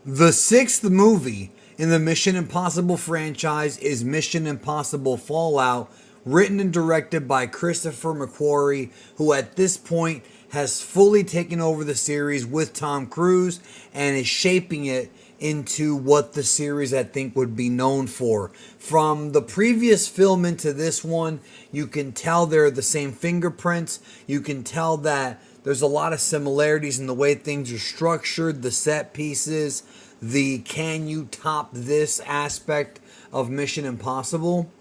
The sixth movie in the Mission Impossible franchise is Mission Impossible Fallout, written and directed by Christopher McQuarrie, who at this point has fully taken over the series with Tom Cruise and is shaping it into what the series I think would be known for. From the previous film into this one, you can tell they're the same fingerprints. You can tell that there's a lot of similarities in the way things are structured, the set pieces, the can you top this aspect of Mission Impossible.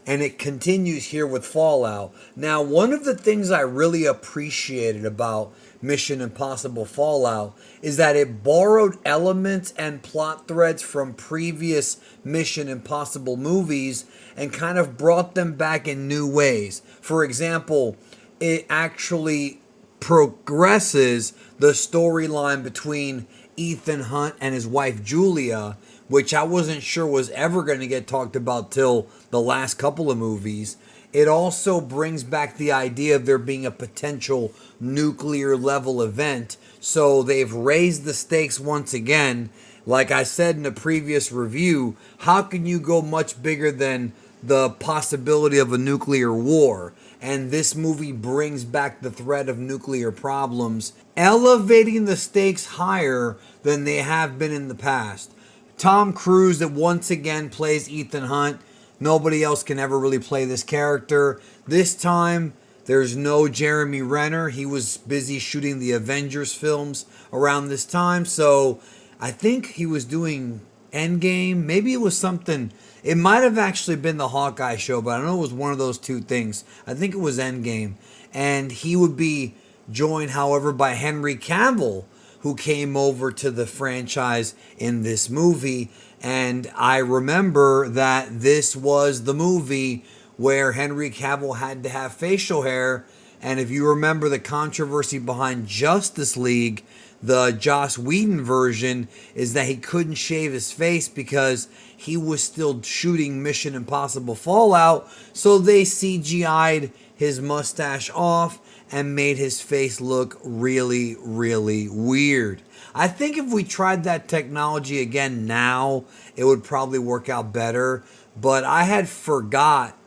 And it continues here with Fallout. Now, one of the things I really appreciated about Mission Impossible Fallout is that it borrowed elements and plot threads from previous Mission Impossible movies and kind of brought them back in new ways. For example, it actually progresses the storyline between Ethan Hunt and his wife Julia, which I wasn't sure was ever going to get talked about till the last couple of movies. It also brings back the idea of there being a potential nuclear level event. So they've raised the stakes once again. Like I said in the previous review, how can you go much bigger than the possibility of a nuclear war? And this movie brings back the threat of nuclear problems, elevating the stakes higher than they have been in the past. Tom Cruise, that once again plays Ethan Hunt. Nobody else can ever really play this character. This time, there's no Jeremy Renner. He was busy shooting the Avengers films around this time. So I think he was doing Endgame. Maybe it was something. It might have actually been the Hawkeye show, but I know it was one of those two things. I think it was Endgame. And he would be joined, however, by Henry Cavill, who came over to the franchise in this movie. And I remember that this was the movie where Henry Cavill had to have facial hair. And if you remember the controversy behind Justice League, the Joss Whedon version is that he couldn't shave his face because he was still shooting Mission Impossible Fallout. So they CGI'd his mustache off and made his face look really, really weird. I think if we tried that technology again now, it would probably work out better. But I had forgot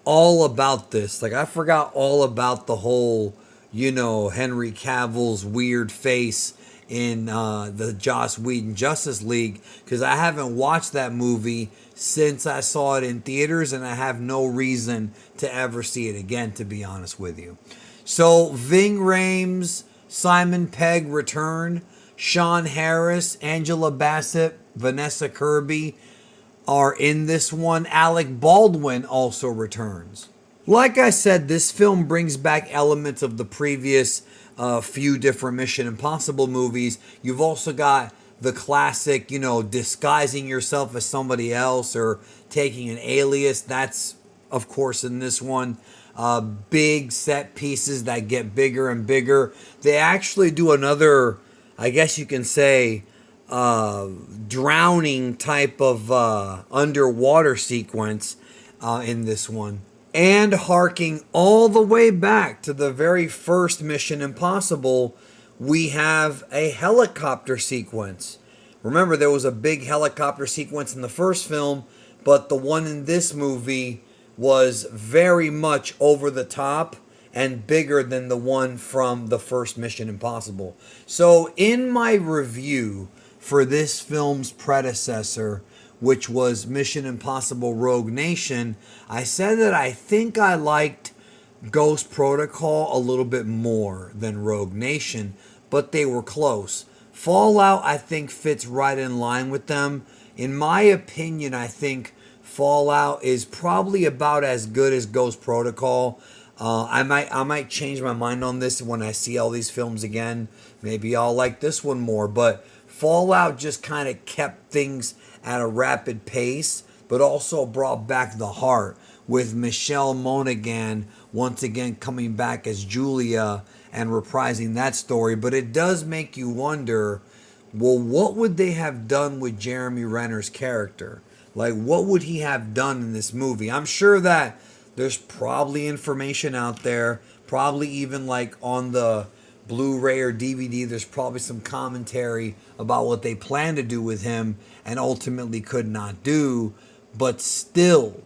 all about this. Like, I forgot all about the whole, Henry Cavill's weird face in the Joss Whedon Justice League, because I haven't watched that movie since I saw it in theaters, and I have no reason to ever see it again, to be honest with you. So Ving Rhames, Simon Pegg return. Sean Harris, Angela Bassett, Vanessa Kirby are in this one. Alec Baldwin also returns. Like I said, this film brings back elements of the previous few different Mission Impossible movies. You've also got the classic, disguising yourself as somebody else or taking an alias. That's, of course, in this one. Big set pieces that get bigger and bigger. They actually do another, I guess you can say, drowning type of underwater sequence in this one. And harking all the way back to the very first Mission Impossible, we have a helicopter sequence. Remember, there was a big helicopter sequence in the first film, but the one in this movie was very much over the top and bigger than the one from the first Mission Impossible. So in my review for this film's predecessor, which was Mission Impossible Rogue Nation, I said that I think I liked Ghost Protocol a little bit more than Rogue Nation, but they were close. Fallout, I think, fits right in line with them. In my opinion, I think Fallout is probably about as good as Ghost Protocol. I might change my mind on this when I see all these films again. Maybe I'll like this one more, but Fallout just kind of kept things at a rapid pace, but also brought back the heart with Michelle Monaghan once again coming back as Julia and reprising that story. But it does make you wonder, well, what would they have done with Jeremy Renner's character? Like, what would he have done in this movie? I'm sure that there's probably information out there, probably even like on the Blu-ray or DVD, there's probably some commentary about what they plan to do with him and ultimately could not do. But still,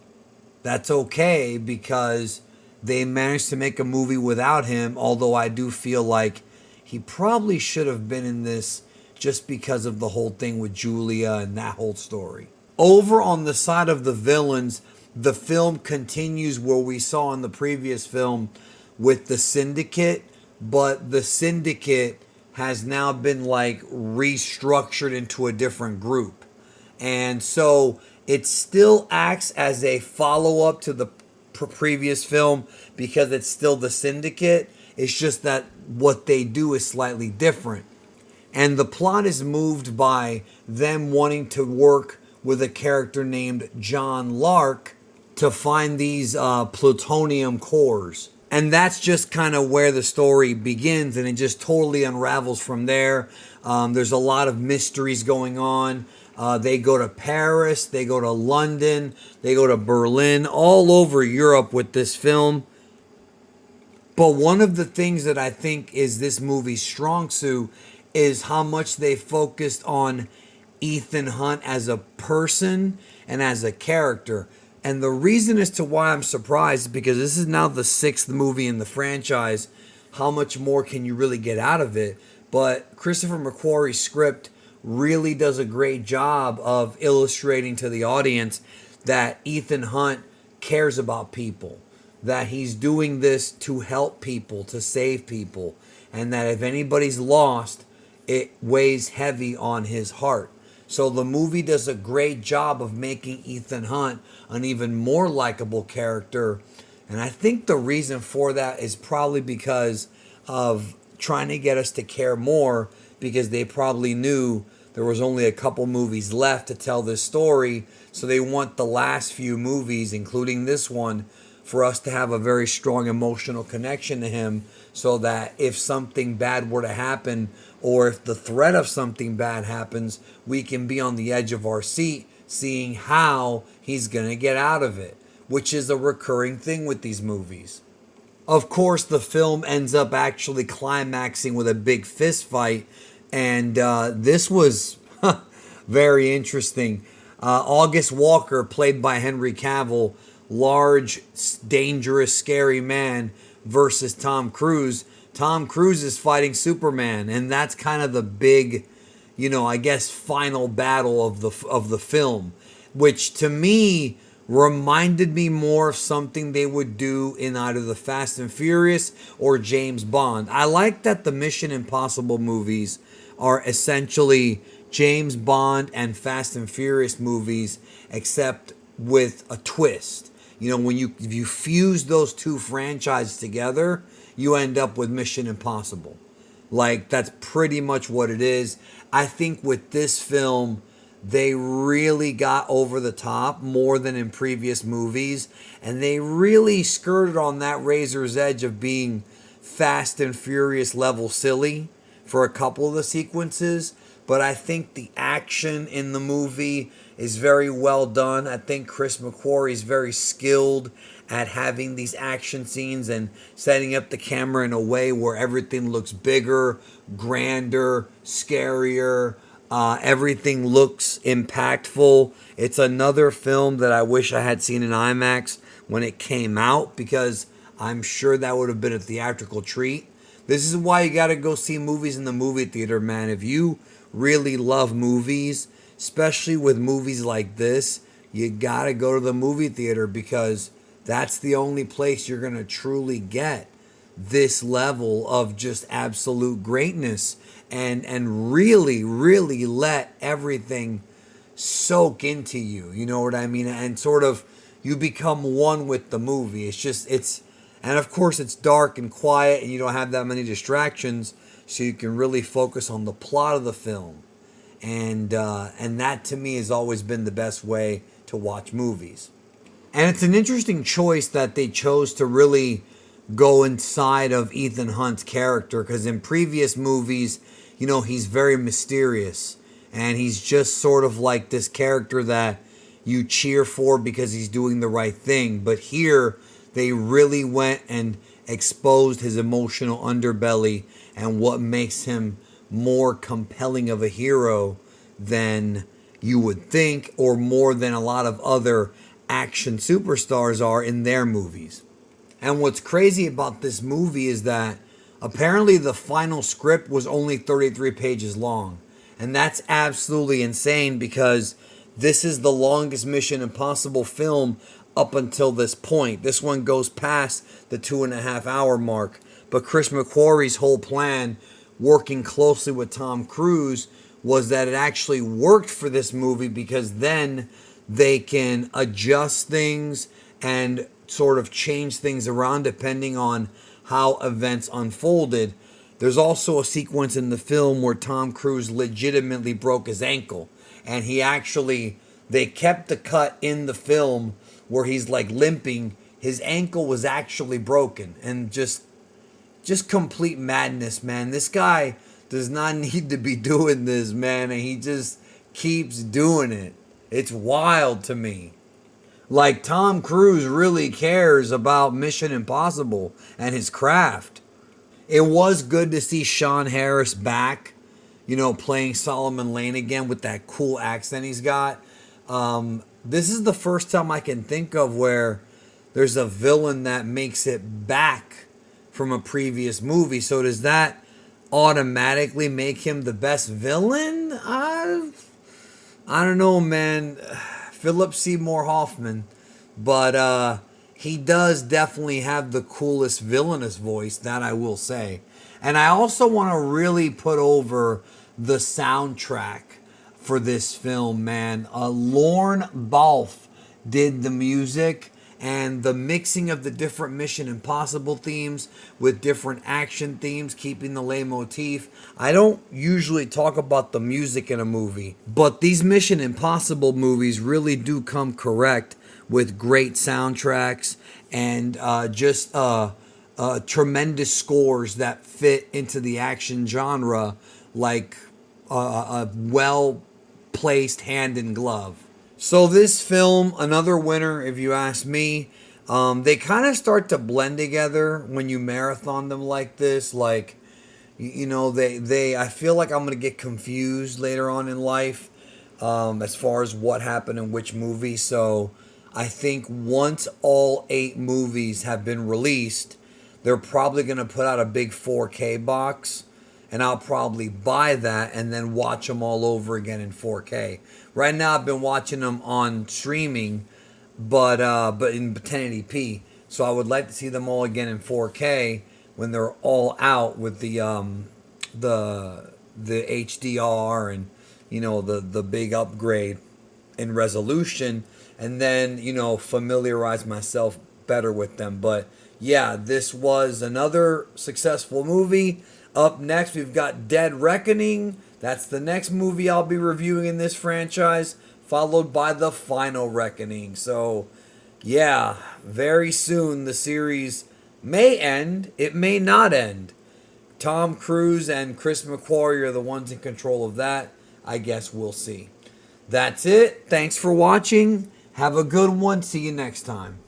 that's okay because they managed to make a movie without him. Although I do feel like he probably should have been in this just because of the whole thing with Julia and that whole story. Over on the side of the villains, the film continues where we saw in the previous film with the Syndicate, but the Syndicate has now been like restructured into a different group. And so it still acts as a follow up to the previous film because it's still the Syndicate. It's just that what they do is slightly different. And the plot is moved by them wanting to work with a character named John Lark to find these plutonium cores. And that's just kind of where the story begins, and it just totally unravels from there. There's a lot of mysteries going on. They go to Paris, they go to London, they go to Berlin, all over Europe with this film. But one of the things that I think is this movie's strong suit is how much they focused on Ethan Hunt as a person and as a character. And the reason as to why I'm surprised is because this is now the 6th movie in the franchise. How much more can you really get out of it? But Christopher McQuarrie's script really does a great job of illustrating to the audience that Ethan Hunt cares about people, that he's doing this to help people, to save people, and that if anybody's lost, it weighs heavy on his heart. So the movie does a great job of making Ethan Hunt an even more likable character. And I think the reason for that is probably because of trying to get us to care more, because they probably knew there was only a couple movies left to tell this story. So they want the last few movies, including this one, for us to have a very strong emotional connection to him, so that if something bad were to happen, or if the threat of something bad happens, we can be on the edge of our seat seeing how he's going to get out of it, which is a recurring thing with these movies. Of course, the film ends up actually climaxing with a big fist fight, and this was very interesting. August Walker, played by Henry Cavill, large, dangerous, scary man, versus Tom Cruise. Tom Cruise is fighting Superman, and that's kind of the big, I guess, final battle of the film, which to me reminded me more of something they would do in either the Fast and Furious or James Bond. I like that the Mission Impossible movies are essentially James Bond and Fast and Furious movies, except with a twist. If you fuse those two franchises together, you end up with Mission Impossible. Like, that's pretty much what it is. I think with this film, they really got over the top more than in previous movies, and they really skirted on that razor's edge of being Fast and Furious level silly for a couple of the sequences. But I think the action in the movie is very well done. I think Chris McQuarrie is very skilled at having these action scenes and setting up the camera in a way where everything looks bigger, grander, scarier. Everything looks impactful. It's another film that I wish I had seen in IMAX when it came out, because I'm sure that would have been a theatrical treat. This is why you got to go see movies in the movie theater, man. If you really love movies, especially with movies like this, you got to go to the movie theater, because that's the only place you're going to truly get this level of just absolute greatness and really, really let everything soak into you. You know what I mean? And sort of you become one with the movie. And of course it's dark and quiet and you don't have that many distractions, so you can really focus on the plot of the film. And that to me has always been the best way to watch movies. And it's an interesting choice that they chose to really go inside of Ethan Hunt's character, because in previous movies, he's very mysterious and he's just sort of like this character that you cheer for because he's doing the right thing. But here they really went and exposed his emotional underbelly and what makes him more compelling of a hero than you would think, or more than a lot of other action superstars are in their movies. And what's crazy about this movie is that apparently the final script was only 33 pages long. And that's absolutely insane because this is the longest Mission Impossible film up until this point. This one goes past the 2.5 hour mark. But Chris McQuarrie's whole plan, working closely with Tom Cruise, was that it actually worked for this movie because then they can adjust things and sort of change things around depending on how events unfolded. There's also a sequence in the film where Tom Cruise legitimately broke his ankle. And they kept the cut in the film where he's like limping. His ankle was actually broken. And just complete madness, man. This guy does not need to be doing this, man. And he just keeps doing it. It's wild to me. Like, Tom Cruise really cares about Mission Impossible and his craft. It was good to see Sean Harris back, playing Solomon Lane again with that cool accent he's got. This is the first time I can think of where there's a villain that makes it back from a previous movie. So does that automatically make him the best villain? I don't know, man. Philip Seymour Hoffman, but he does definitely have the coolest villainous voice, that I will say. And I also want to really put over the soundtrack for this film, man. Lorne Balfe did the music, and the mixing of the different Mission Impossible themes with different action themes, keeping the leitmotif. I don't usually talk about the music in a movie, but these Mission Impossible movies really do come correct with great soundtracks and tremendous scores that fit into the action genre like a well-placed hand in glove. So this film, another winner, if you ask me. They kind of start to blend together when you marathon them like this. Like, I feel like I'm going to get confused later on in life as far as what happened in which movie. So I think once all 8 movies have been released, they're probably going to put out a big 4K box. And I'll probably buy that and then watch them all over again in 4K. Right now, I've been watching them on streaming, but in 1080p. So I would like to see them all again in 4K when they're all out with the HDR and the big upgrade in resolution, and then familiarize myself better with them. But yeah, this was another successful movie. Up next, we've got Dead Reckoning. That's the next movie I'll be reviewing in this franchise, followed by The Final Reckoning. So, yeah, very soon the series may end. It may not end. Tom Cruise and Chris McQuarrie are the ones in control of that. I guess we'll see. That's it. Thanks for watching. Have a good one. See you next time.